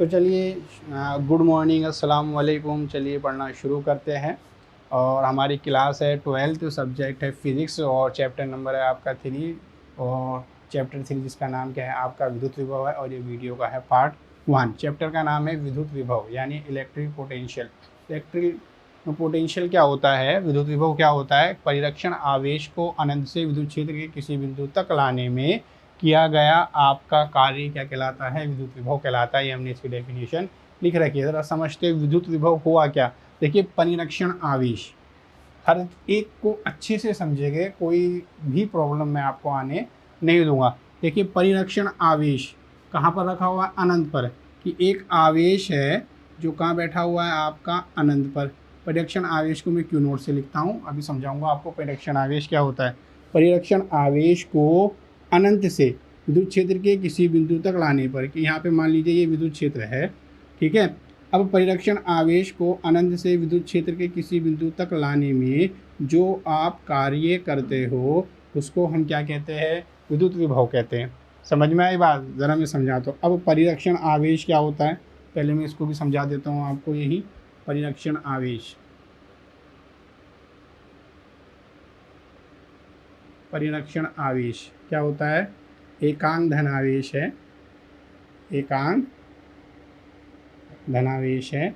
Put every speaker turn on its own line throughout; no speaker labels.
तो चलिए good morning, अस्सलाम वालेकुम। चलिए पढ़ना शुरू करते हैं। और हमारी क्लास है 12th, सब्जेक्ट है फिज़िक्स और चैप्टर नंबर है आपका 3। और चैप्टर 3 जिसका नाम क्या है आपका विद्युत विभव है। और ये वीडियो का है पार्ट 1। चैप्टर का नाम है विद्युत विभव यानी इलेक्ट्रिक पोटेंशियल। इलेक्ट्रिक पोटेंशियल क्या होता है, विद्युत विभव क्या होता है? परिरक्षण आवेश को अनंत से विद्युत क्षेत्र के किसी बिंदु तक लाने में किया गया आपका कार्य क्या कहलाता है? विद्युत विभव कहलाता है। ये हमने इसकी डेफिनेशन लिख रखी है। ज़रा समझते हैं विद्युत विभव हुआ क्या। देखिए, परिरक्षण आवेश, हर एक को अच्छे से समझेंगे, कोई भी प्रॉब्लम मैं आपको आने नहीं दूंगा। देखिए, परिरक्षण आवेश कहाँ पर रखा हुआ है? अनंत पर। कि एक आवेश है जो कहाँ बैठा हुआ है आपका? अनंत पर। परिरक्षण आवेश को मैं क्यू नोट से लिखता हूँ, अभी समझाऊंगा आपको परिरक्षण आवेश क्या होता है। परिरक्षण आवेश को अनंत से विद्युत क्षेत्र के किसी बिंदु तक लाने पर, कि यहाँ पे मान लीजिए ये विद्युत क्षेत्र है, ठीक है। अब परिरक्षण आवेश को अनंत से विद्युत क्षेत्र के किसी बिंदु तक लाने में जो आप कार्य करते हो उसको हम क्या कहते हैं? विद्युत विभव कहते हैं। समझ में आई बात? ज़रा मैं समझाता हूँ। अब परिरक्षण आवेश क्या होता है, पहले मैं इसको भी समझा देता हूँ आपको। यही परिरक्षण आवेश, परिरक्षण आवेश क्या होता है? एकांक धनावेश है, एकांक धनावेश है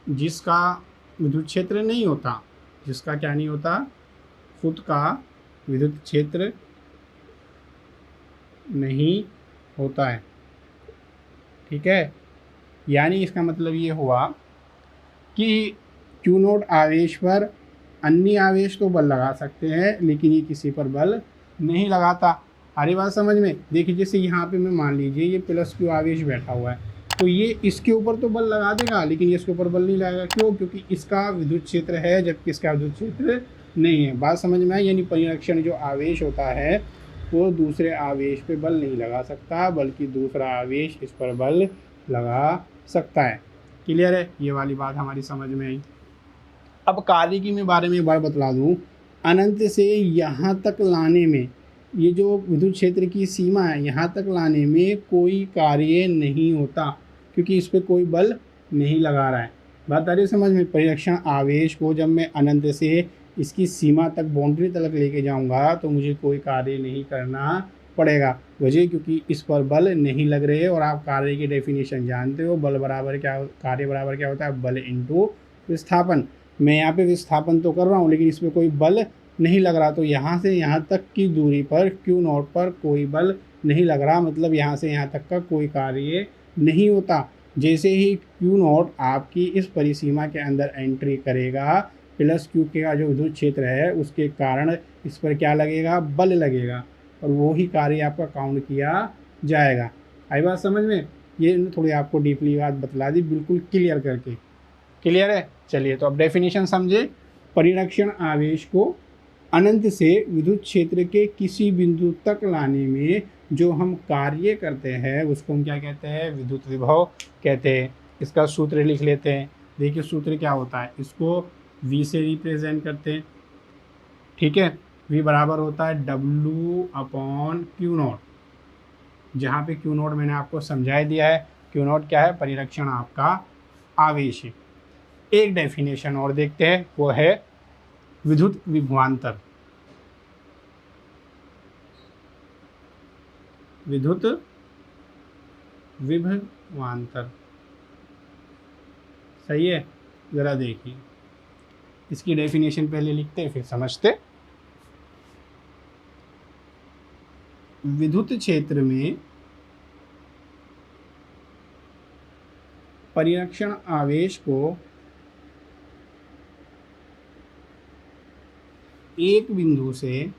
जिसका विद्युत क्षेत्र नहीं होता। जिसका क्या नहीं होता? खुद का विद्युत क्षेत्र नहीं होता है, ठीक है। यानी इसका मतलब ये हुआ कि क्यू नोट आवेश पर अन्य आवेश तो बल लगा सकते हैं, लेकिन ये किसी पर बल नहीं लगाता। हरी बात समझ में? देखिए, जैसे यहाँ पे मैं मान लीजिए ये प्लस क्यू आवेश बैठा हुआ है, तो ये इसके ऊपर तो बल लगा देगा, लेकिन ये इसके ऊपर बल नहीं लगाएगा। क्यों? क्योंकि इसका विद्युत क्षेत्र है जबकि इसका विद्युत क्षेत्र नहीं है। बात समझ में आई? यानी परिरक्षण जो आवेश होता है वो दूसरे आवेश पे बल नहीं लगा सकता, बल्कि दूसरा आवेश इस पर बल लगा सकता है। क्लियर है? ये वाली बात हमारी समझ में आई। अब कार्य की मैं बारे में एक बार बतला दूँ। अनंत से यहाँ तक लाने में, ये जो विद्युत क्षेत्र की सीमा है, यहाँ तक लाने में कोई कार्य नहीं होता, क्योंकि इस पर कोई बल नहीं लगा रहा है। बात आ रही है समझ में? परिरक्षण आवेश को जब मैं अनंत से इसकी सीमा तक, बाउंड्री तक लेके जाऊंगा, तो मुझे कोई कार्य नहीं करना पड़ेगा। वजह क्योंकि इस पर बल नहीं लग रहे। और आप कार्य की डेफिनेशन जानते हो, बल बराबर क्या, कार्य बराबर क्या होता है? बल इंटू विस्थापन। मैं यहाँ पे विस्थापन तो कर रहा हूँ, लेकिन इसमें कोई बल नहीं लग रहा, तो यहाँ से यहाँ तक की दूरी पर क्यू नॉट पर कोई बल नहीं लग रहा, मतलब यहाँ से यहाँ तक का कोई कार्य नहीं होता। जैसे ही क्यू नॉट आपकी इस परिसीमा के अंदर एंट्री करेगा, प्लस क्यू का जो विद्युत क्षेत्र है उसके कारण इस पर क्या लगेगा? बल लगेगा, और वो ही कार्य आपका काउंट किया जाएगा। आई बात समझ में? ये थोड़ी आपको डीपली बात बतला दी, बिल्कुल क्लियर करके। क्लियर है? चलिए, तो अब डेफिनेशन समझे। परिरक्षण आवेश को अनंत से विद्युत क्षेत्र के किसी बिंदु तक लाने में जो हम कार्य करते हैं उसको हम क्या कहते हैं? विद्युत विभव कहते हैं। इसका सूत्र लिख लेते हैं। देखिए, सूत्र क्या होता है, इसको V से रिप्रेजेंट करते हैं, ठीक है। V बराबर होता है W अपॉन क्यू नॉट, जहाँ पे क्यू नॉट मैंने आपको समझा दिया है। क्यू नॉट क्या है? परिरक्षण आपका आवेश है। एक डेफिनेशन और देखते हैं, वो है विद्युत विभवांतर। विद्युत विभवांतर सही है? जरा देखिए, इसकी डेफिनेशन पहले लिखते हैं फिर समझते। विद्युत क्षेत्र में परिरक्षण आवेश को एक बिंदु से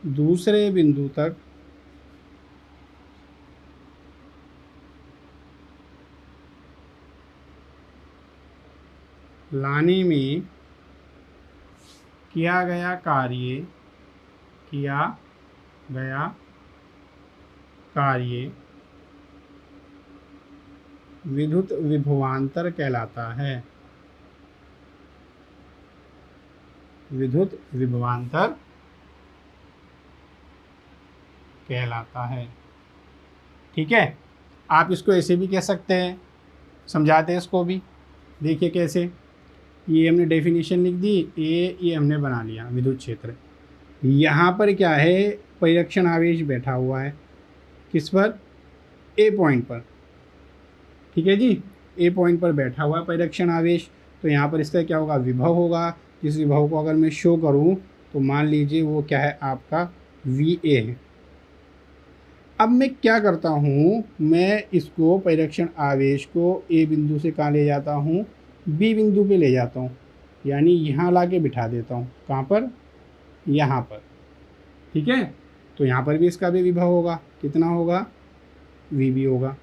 दूसरे बिंदु तक लाने में किया गया कार्य विद्युत विभवांतर कहलाता है। विद्युत विभवांतर कहलाता है। ठीक है, आप इसको ऐसे भी कह सकते हैं, समझाते हैं इसको भी। देखिए कैसे, ये हमने डेफिनेशन लिख दी, ये हमने बना लिया विद्युत क्षेत्र। यहाँ पर क्या है, परिरक्षण आवेश बैठा हुआ है, किस पर, ए पॉइंट पर। ठीक है जी, ए पॉइंट पर बैठा हुआ है परिरक्षण आवेश। तो यहाँ पर इसका क्या होगा, विभव होगा। जिस विभव को अगर मैं शो करूँ तो मान लीजिए वो क्या है, आपका VA है। अब मैं क्या करता हूँ, मैं इसको परिरक्षण आवेश को ए बिंदु से कहाँ ले जाता हूँ, बी बिंदु पे ले जाता हूँ, यानी यहाँ ला के बिठा देता हूँ। कहाँ पर, यहाँ पर। ठीक है, तो यहाँ पर भी इसका भी विभव होगा, कितना होगा, VB होगा।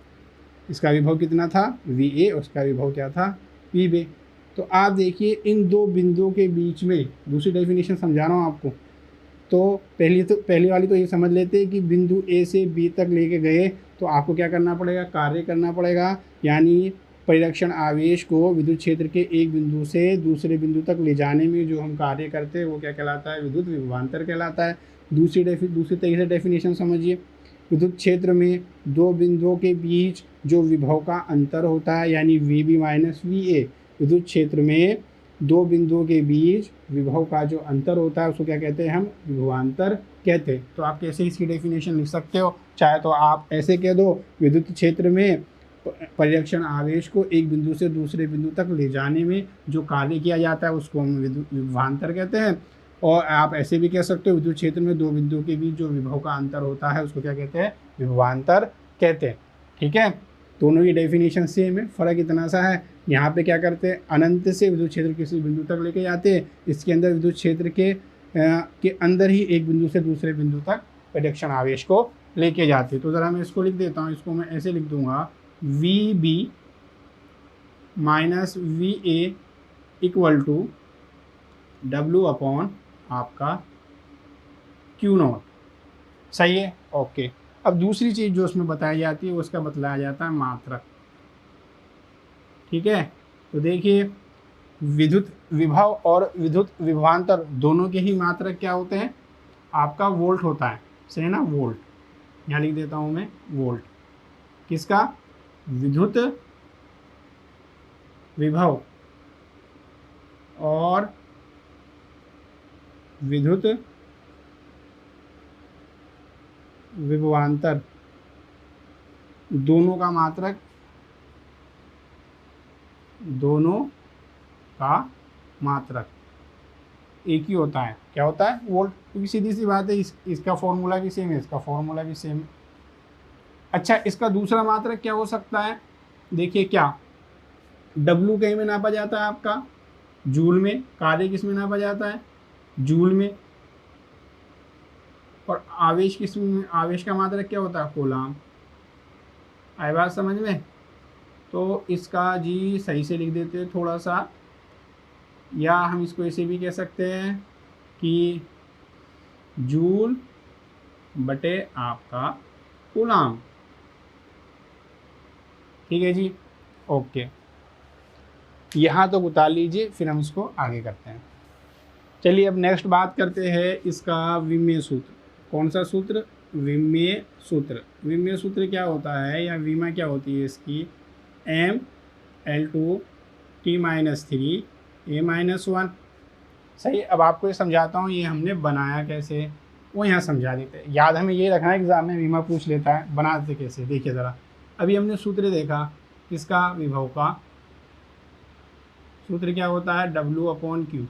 इसका विभव कितना था, VA, उसका विभव क्या था, VB। तो आप देखिए इन दो बिंदुओं के बीच में, दूसरी डेफिनेशन समझा रहा हूँ आपको। तो पहली वाली तो ये समझ लेते हैं कि बिंदु A से B तक लेके गए तो आपको क्या करना पड़ेगा, कार्य करना पड़ेगा। यानी परिरक्षण आवेश को विद्युत क्षेत्र के एक बिंदु से दूसरे बिंदु तक ले जाने में जो हम कार्य करते हैं वो क्या कहलाता है, विद्युत विभवांतर कहलाता है। दूसरी तरीके से डेफिनेशन समझिए, विद्युत क्षेत्र में दो बिंदुओं के बीच जो विभव का अंतर होता है, यानी VB माइनस VA, विद्युत क्षेत्र में दो बिंदुओं के बीच विभव का जो अंतर होता है उसको क्या कहते हैं, हम विभवांतर कहते हैं। तो आप कैसे इसकी डेफिनेशन लिख सकते हो, चाहे तो आप ऐसे कह दो, विद्युत क्षेत्र में परिरक्षण आवेश को एक बिंदु से दूसरे बिंदु तक ले जाने में जो कार्य किया जाता है उसको हम विद्युत विभवांतर कहते हैं। और आप ऐसे भी कह सकते हो, विद्युत क्षेत्र में दो बिंदुओं के बीच जो विभव का अंतर होता है उसको क्या कहते हैं, विभवांतर कहते हैं। ठीक है, दोनों की डेफिनेशन सेम है, फ़र्क इतना सा है, यहाँ पे क्या करते हैं, अनंत से विद्युत क्षेत्र किसी बिंदु तक लेके जाते हैं, इसके अंदर विद्युत क्षेत्र के अंदर ही एक बिंदु से दूसरे बिंदु तक परिरक्षण आवेश को लेके जाते हैं। तो ज़रा मैं इसको लिख देता हूँ, इसको मैं ऐसे लिख दूंगा, VB minus VA equal to W upon आपका Q0। सही है, ओके। अब दूसरी चीज़ जो उसमें बताई जाती है उसका बतलाया जाता है मात्रक। ठीक है, तो देखिए विद्युत विभव और विद्युत विभवांतर दोनों के ही मात्रक क्या होते हैं, आपका वोल्ट होता है, सही है ना, वोल्ट। यहाँ लिख देता हूँ मैं वोल्ट, किसका, विद्युत विभव और विद्युत विभवांतर दोनों का मात्रक, दोनों का मात्रक एक ही होता है। क्या होता है, वोल्ट। क्योंकि सीधी सी बात है, इसका फॉर्मूला भी सेम है, इसका फॉर्मूला भी सेम है। अच्छा, इसका दूसरा मात्रक क्या हो सकता है, देखिए क्या, W कहीं में नापा जाता है आपका, जूल में। कार्य किस में नापा जाता है, जूल में। और आवेश किस में, आवेश का मात्रक क्या होता है, कूलाम। आई बात समझ में। तो इसका जी सही से लिख देते हैं थोड़ा सा, या हम इसको ऐसे भी कह सकते हैं कि जूल बटे आपका कूलाम। ठीक है जी, ओके। यहाँ तो उतार लीजिए, फिर हम इसको आगे करते हैं। चलिए अब नेक्स्ट बात करते हैं इसका विमेय सूत्र। कौन सा सूत्र, विमेय सूत्र। विमेय सूत्र क्या होता है, या विमा क्या होती है इसकी, ML2 T-3 A-1। सही। अब आपको ये समझाता हूँ, ये हमने बनाया कैसे, वो यहाँ समझा देते हैं। याद हमें ये रखना है, एग्जाम में विमा पूछ लेता है बनाते कैसे। देखिए ज़रा, अभी हमने सूत्र देखा, किसका, विभव का। सूत्र क्या होता है, W अपॉन Q।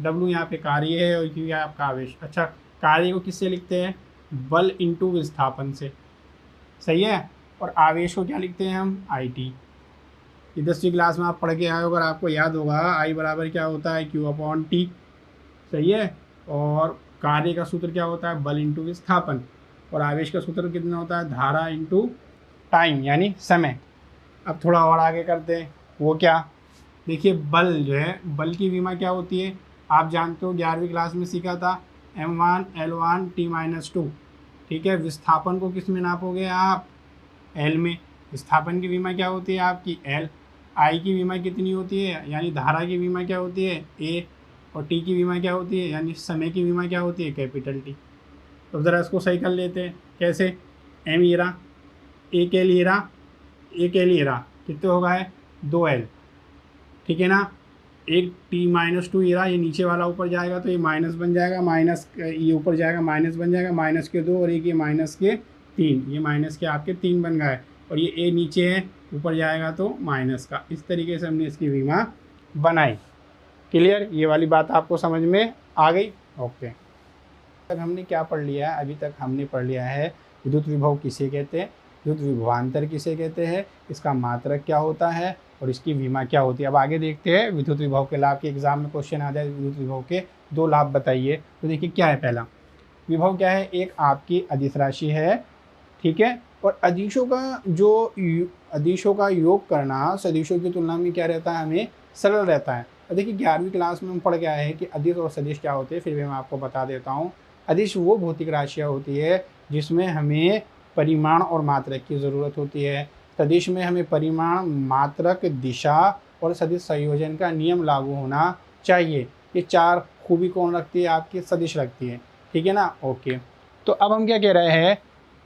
W यहाँ पे कार्य है और Q है आपका आवेश। अच्छा, कार्य को किससे लिखते हैं, बल इंटू विस्थापन से। सही है। और आवेश को क्या लिखते हैं हम, IT। ये 10वीं क्लास में आप पढ़ के आए हो, अगर आपको याद होगा, I बराबर क्या होता है, Q अपॉन T। सही है। और कार्य का सूत्र क्या होता है, बल इंटू विस्थापन। और आवेश का सूत्र कितना होता है, धारा इंटू टाइम, यानी समय। अब थोड़ा और आगे करते हैं, वो क्या, देखिए बल जो है, बल की विमा क्या होती है, आप जानते हो, 11वीं क्लास में सीखा था, M1 L1 T-2। ठीक है। विस्थापन को किस में नापोगे आप, L में। विस्थापन की विमा क्या होती है आपकी, L। I की विमा कितनी होती है, यानी धारा की विमा क्या होती है, A। और टी की विमा क्या होती है, यानी समय की विमा क्या होती है, कैपिटल टी। तो ज़रा इसको सही कर लेते हैं। कैसे, एम ये रहा, ए के लिए रहा, ए के लिए रहा, कितने होगा है 2L, ठीक है ना। एक T-2 ये रहा, ये नीचे वाला ऊपर जाएगा तो ये माइनस बन जाएगा, माइनस ये ऊपर जाएगा माइनस बन जाएगा, माइनस के 2 और एक ये माइनस के 3, ये माइनस के आपके 3 बन गए। और ये ए नीचे है, ऊपर जाएगा तो माइनस का। इस तरीके से हमने इसकी विमा बनाई। क्लियर, ये वाली बात आपको समझ में आ गई। ओके, तक हमने क्या पढ़ लिया है, अभी तक हमने पढ़ लिया है विद्युत विभव किसे कहते हैं, विद्युत विभवांतर किसे कहते हैं, इसका मात्रक क्या होता है और इसकी विमा क्या होती है। अब आगे देखते हैं विद्युत विभव के लाभ के एग्जाम में क्वेश्चन आ जाए, विद्युत विभव के 2 लाभ बताइए। तो देखिए क्या है, पहला विभव क्या है, एक आपकी अदिश राशि है, ठीक है। और अदिशों का योग करना सदिशों की तुलना में क्या रहता है, हमें सरल रहता है। और देखिए 11वीं क्लास में हम पढ़ के आए हैं कि अदिश और सदिश क्या होते हैं, फिर भी मैं आपको बता देता हूँ। अदिश वो भौतिक राशियाँ होती है जिसमें हमें परिमाण और मात्रक की ज़रूरत होती है। सदिश में हमें परिमाण, मात्रक, दिशा और सदिश संयोजन का नियम लागू होना चाहिए। ये 4 खूबी कौन रखती है, आपकी सदिश रखती है, ठीक है ना। ओके, तो अब हम क्या कह रहे हैं,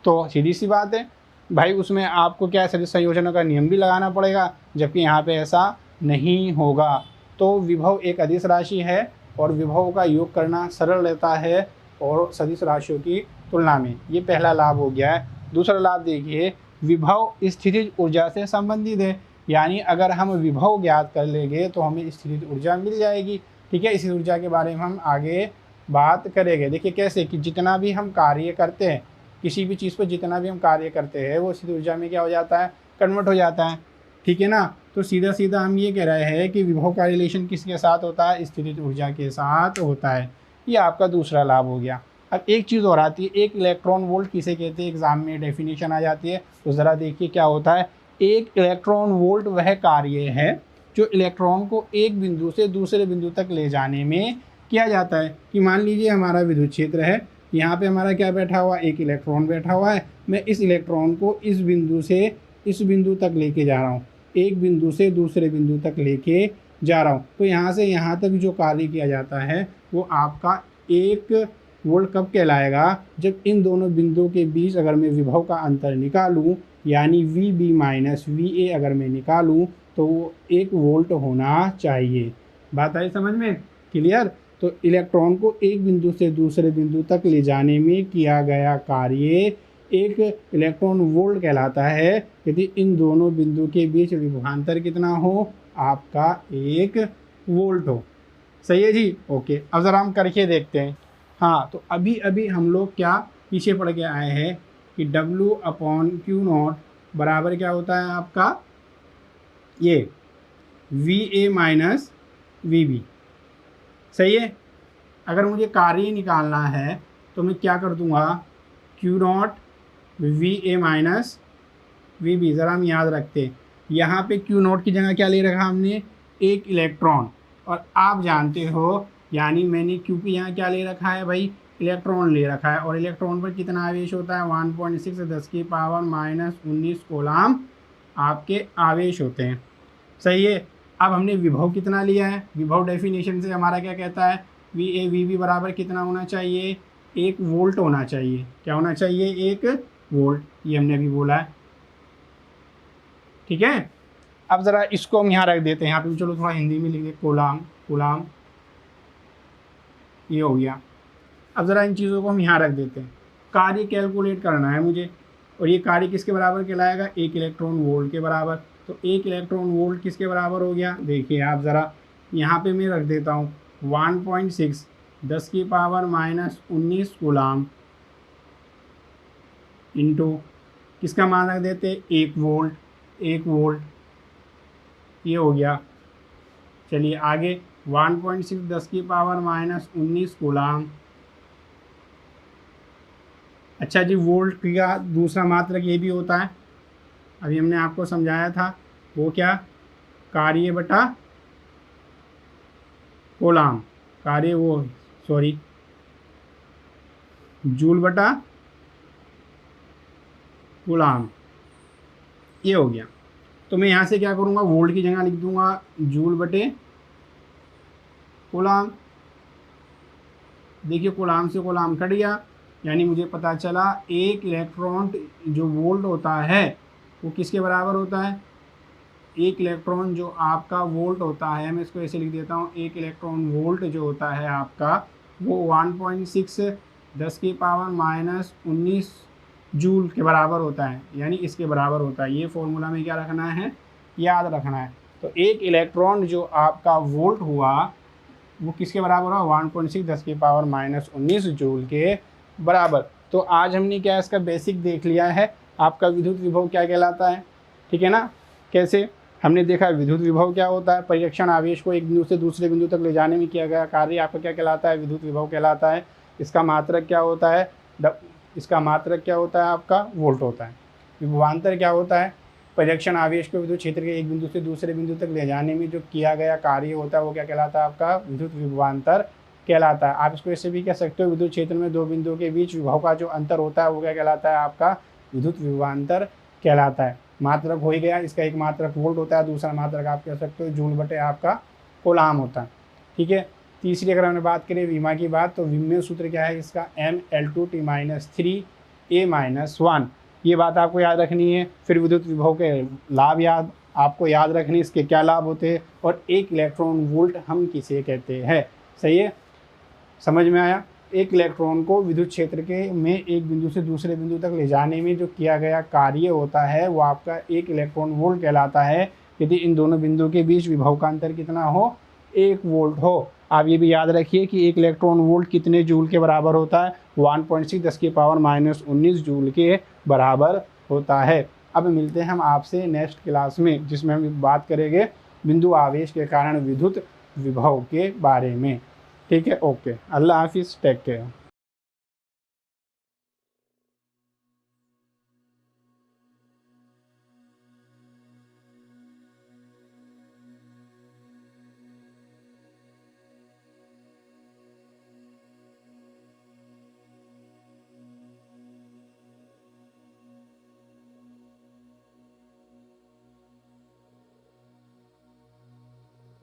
तो सीधी सी बात है भाई, उसमें आपको क्या सदिश संयोजनों का नियम भी लगाना पड़ेगा, जबकि यहाँ पे ऐसा नहीं होगा। तो विभव एक अदिश राशि है और विभव का योग करना सरल रहता है और सदिश राशियों की तुलना में। ये पहला लाभ हो गया है। दूसरा लाभ देखिए, विभव स्थितिज ऊर्जा से संबंधित है, यानी अगर हम विभव ज्ञात कर लेंगे तो हमें स्थितिज ऊर्जा मिल जाएगी, ठीक है। इस ऊर्जा के बारे में हम आगे बात करेंगे। देखिए कैसे कि जितना भी हम कार्य करते हैं, किसी भी चीज़ पर जितना भी हम कार्य करते हैं वो स्थितिज ऊर्जा में क्या हो जाता है, कन्वर्ट हो जाता है, ठीक है ना। तो सीधा सीधा हम ये कह रहे हैं कि विभव का रिलेशन किसके साथ होता है, स्थितिज ऊर्जा के साथ होता है। ये आपका दूसरा लाभ हो गया। अब एक चीज़ और आती है, एक इलेक्ट्रॉन वोल्ट किसे कहते हैं, एग्जाम में डेफिनेशन आ जाती है। तो ज़रा देखिए क्या होता है, एक इलेक्ट्रॉन वोल्ट वह कार्य है जो इलेक्ट्रॉन को एक बिंदु से दूसरे बिंदु तक ले जाने में किया जाता है। कि मान लीजिए हमारा विद्युत क्षेत्र है, यहाँ पे हमारा क्या बैठा हुआ, एक इलेक्ट्रॉन बैठा हुआ है। मैं इस इलेक्ट्रॉन को इस बिंदु से इस बिंदु तक लेके जा रहा हूँ, एक बिंदु से दूसरे बिंदु तक लेके जा रहा हूँ। तो यहाँ से यहाँ तक जो कार्य किया जाता है वो आपका 1 वोल्ट कब कहलाएगा, जब इन दोनों बिंदुओं के बीच अगर मैं विभव का अंतर निकालूं, यानी VB माइनस VA अगर मैं निकालूं तो वो 1 वोल्ट होना चाहिए। बात आई समझ में, क्लियर। तो इलेक्ट्रॉन को एक बिंदु से दूसरे बिंदु तक ले जाने में किया गया कार्य एक इलेक्ट्रॉन वोल्ट कहलाता है, यदि इन दोनों बिंदु के बीच विभवांतर कितना हो, आपका 1 वोल्ट हो। सही है जी, ओके। अब ज़रा हम करके देखते हैं। हाँ, तो अभी अभी हम लोग क्या पीछे पड़ के आए हैं कि W/Q0 बराबर क्या होता है आपका, ये VA माइनस VB। सही है। अगर मुझे कार्य निकालना है तो मैं क्या कर दूंगा, Q0 VA माइनस VB। ज़रा हम याद रखते हैं, यहाँ पे Q0 की जगह क्या ले रखा हमने, एक इलेक्ट्रॉन। और आप जानते हो, यानी मैंने Q की यहाँ क्या ले रखा है भाई, इलेक्ट्रॉन ले रखा है। और इलेक्ट्रॉन पर कितना आवेश होता है, 1.6 10⁻⁻19 कूलम आपके आवेश होते हैं। सही है। अब हमने विभव कितना लिया है, विभव डेफिनेशन से हमारा क्या कहता है, VA VB बराबर कितना होना चाहिए, 1 वोल्ट होना चाहिए। क्या होना चाहिए, 1 वोल्ट। ये हमने अभी बोला है, ठीक है। अब ज़रा इसको हम यहाँ रख देते हैं, यहाँ पे चलो थोड़ा हिंदी में लिख दे, कूलम ये हो गया। अब ज़रा इन चीज़ों को हम यहाँ रख देते हैं। कार्य कैलकुलेट करना है मुझे, और ये कार्य किसके बराबर कहलाएगा, 1 इलेक्ट्रॉन वोल्ट के बराबर। तो 1 इलेक्ट्रॉन वोल्ट किसके बराबर हो गया, देखिए आप ज़रा यहाँ पे मैं रख देता हूँ 1.6 10⁻⁻19 कूलम इंटू किसका मान रख देते, 1 वोल्ट। ये हो गया। चलिए आगे 1.6 10⁻⁻19 कूलम। अच्छा जी, वोल्ट का दूसरा मात्रक ये भी होता है, अभी हमने आपको समझाया था, वो क्या, कार्य बटा कूलम, जूल बटा कूलम। ये हो गया। तो मैं यहाँ से क्या करूँगा, वोल्ट की जगह लिख दूँगा जूल बटे कूलम। देखिए कूलाम से कूलाम कट गया, यानी मुझे पता चला एक इलेक्ट्रॉन जो वोल्ट होता है वो किसके बराबर होता है, एक इलेक्ट्रॉन जो आपका वोल्ट होता है, मैं इसको ऐसे लिख देता हूँ, एक इलेक्ट्रॉन वोल्ट जो होता है आपका वो 1.6 10⁻⁻19 जूल के बराबर होता है, यानी इसके बराबर होता है। ये फॉर्मूला में क्या रखना है, याद रखना है। तो एक इलेक्ट्रॉन जो आपका वोल्ट हुआ वो किसके बराबर हुआ, 1.6 10⁻⁻19 जूल के बराबर। तो आज हमने क्या इसका बेसिक देख लिया है, आपका विद्युत विभव क्या कहलाता है, ठीक है ना। कैसे हमने देखा विद्युत विभव क्या होता है, परिरक्षण आवेश को एक बिंदु से दूसरे बिंदु तक ले जाने में किया गया कार्य आपका क्या कहलाता है, विद्युत विभव कहलाता है। इसका मात्रक क्या होता है, इसका मात्रक क्या होता है आपका वोल्ट होता है। विभवांतर क्या होता है, परिरक्षण आवेश को विद्युत क्षेत्र के एक बिंदु से दूसरे बिंदु तक ले जाने में जो किया गया कार्य होता है वो क्या कहलाता है, आपका विद्युत विभवांतर कहलाता है। आप इसको ऐसे भी कह सकते हो, विद्युत क्षेत्र में दो बिंदुओं के बीच विभव का जो अंतर होता है वो क्या कहलाता है, आपका विद्युत विभवांतर कहलाता है। मात्रक हो ही गया, इसका एक मात्रक वोल्ट होता है, दूसरा मात्रक आप कह सकते हो जूल बटे आपका कूलाम होता है, ठीक है। तीसरी अगर हमने बात करें विमा की बात, तो विमेय सूत्र क्या है इसका, mL2T-3A-1। ये बात आपको याद रखनी है। फिर विद्युत विभव के लाभ आपको याद रखने, इसके क्या लाभ होते हैं, और एक इलेक्ट्रॉन वोल्ट हम किसे कहते हैं। सही है, समझ में आया। एक इलेक्ट्रॉन को विद्युत क्षेत्र के में एक बिंदु से दूसरे बिंदु तक ले जाने में जो किया गया कार्य होता है वो आपका एक इलेक्ट्रॉन वोल्ट कहलाता है, यदि इन दोनों बिंदुओं के बीच विभव का अंतर कितना हो, 1 वोल्ट हो। आप ये भी याद रखिए कि एक इलेक्ट्रॉन वोल्ट कितने जूल के बराबर होता है, 1.6 10⁻⁻19 जूल के बराबर होता है। अब मिलते हैं हम आपसे नेक्स्ट क्लास में, जिसमें हम बात करेंगे बिंदु आवेश के कारण विद्युत विभव के बारे में, ठीक है। ओके, अल्लाह हाफिज़, टेक केयर।